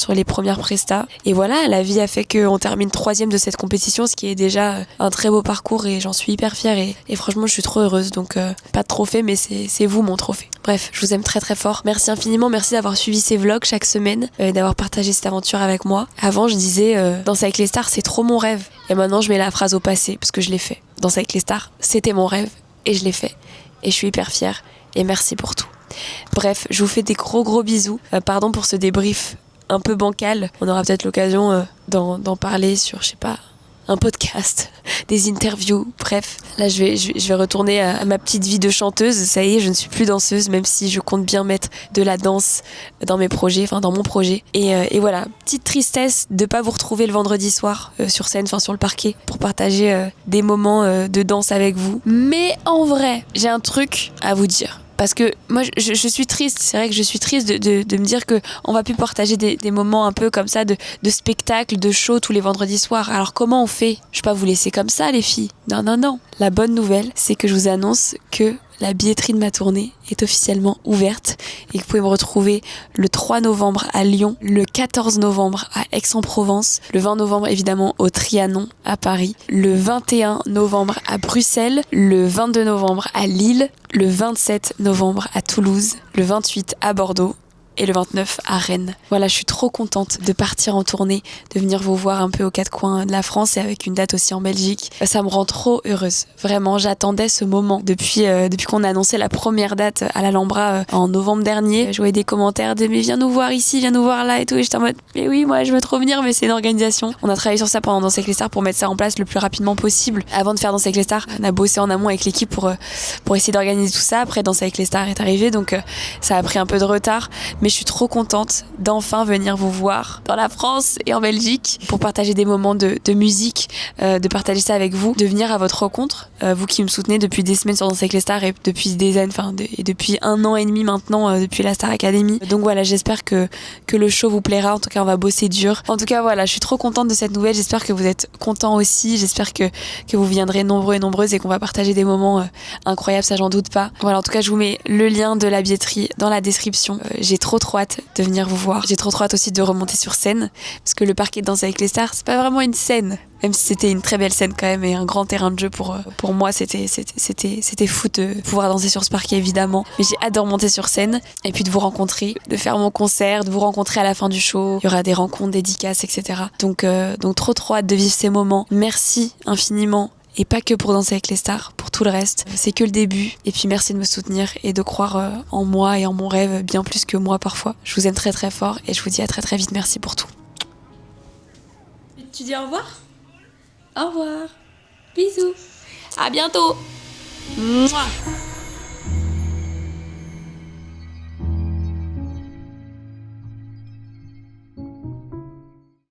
les premières prestas. Et voilà, la vie a fait qu'on termine 3e de cette compétition, ce qui est déjà un très beau parcours et j'en suis hyper fière et franchement, je suis trop heureuse. Donc, pas de trophée, mais c'est vous mon trophée. Bref, je vous aime très très fort. Merci infiniment, merci d'avoir suivi ces vlogs chaque semaine. D'avoir partagé cette aventure avec moi. Avant, je disais Danser avec les stars, c'est trop mon rêve. Et maintenant, je mets la phrase au passé parce que je l'ai fait. Danser avec les stars, c'était mon rêve et je l'ai fait. Et je suis hyper fière et merci pour tout. Bref, je vous fais des gros bisous. Pardon pour ce débrief un peu bancal. On aura peut-être l'occasion d'en parler sur, je sais pas, un podcast, des interviews, bref. Là, je vais retourner à ma petite vie de chanteuse. Ça y est, je ne suis plus danseuse, même si je compte bien mettre de la danse dans mes projets, enfin dans mon projet. Et voilà, petite tristesse de pas vous retrouver le vendredi soir sur scène, enfin sur le parquet, pour partager des moments de danse avec vous. Mais en vrai, j'ai un truc à vous dire. Parce que moi, je suis triste. C'est vrai que je suis triste de me dire qu'on va plus partager des moments un peu comme ça de spectacle, de show tous les vendredis soirs. Alors comment on fait? Je vais pas vous laisser comme ça, les filles. Non. La bonne nouvelle, c'est que je vous annonce que la billetterie de ma tournée est officiellement ouverte et que vous pouvez me retrouver le 3 novembre à Lyon, le 14 novembre à Aix-en-Provence, le 20 novembre évidemment au Trianon à Paris, le 21 novembre à Bruxelles, le 22 novembre à Lille, le 27 novembre à Toulouse, le 28 à Bordeaux et le 29 à Rennes. Voilà, je suis trop contente de partir en tournée, de venir vous voir un peu aux quatre coins de la France et avec une date aussi en Belgique. Ça me rend trop heureuse. Vraiment, j'attendais ce moment depuis qu'on a annoncé la première date à l'Alhambra en novembre dernier. Je voyais des commentaires de mais viens nous voir ici, viens nous voir là et tout. Et j'étais en mode mais oui, moi je veux trop venir, mais c'est une organisation. On a travaillé sur ça pendant Danser avec les stars pour mettre ça en place le plus rapidement possible. Avant de faire Danser avec les stars, on a bossé en amont avec l'équipe pour essayer d'organiser tout ça. Après, Danser avec les stars est arrivé, donc ça a pris un peu de retard. Mais je suis trop contente d'enfin venir vous voir dans la France et en Belgique pour partager des moments de musique, de partager ça avec vous, de venir à votre rencontre, vous qui me soutenez depuis des semaines sur Danser avec les stars et depuis des années, et depuis 1 an et demi maintenant, depuis la Star Academy. Donc voilà, j'espère que le show vous plaira. En tout cas, on va bosser dur. En tout cas, voilà, je suis trop contente de cette nouvelle. J'espère que vous êtes contents aussi. J'espère que vous viendrez nombreux et nombreuses et qu'on va partager des moments incroyables, ça j'en doute pas. Voilà, en tout cas, je vous mets le lien de la billetterie dans la description. J'ai trop hâte de venir vous voir. J'ai trop hâte aussi de remonter sur scène parce que le parquet de Danser avec les stars, c'est pas vraiment une scène. Même si c'était une très belle scène quand même et un grand terrain de jeu pour moi, c'était fou de pouvoir danser sur ce parquet évidemment. Mais j'ai hâte de remonter sur scène et puis de vous rencontrer, de faire mon concert, de vous rencontrer à la fin du show. Il y aura des rencontres, dédicaces, etc. Donc trop hâte de vivre ces moments. Merci infiniment. Et pas que pour Danser avec les stars, pour tout le reste. C'est que le début. Et puis merci de me soutenir et de croire en moi et en mon rêve bien plus que moi parfois. Je vous aime très très fort et je vous dis à très très vite. Merci pour tout. Tu dis au revoir? Au revoir. Bisous. À bientôt. Mouah.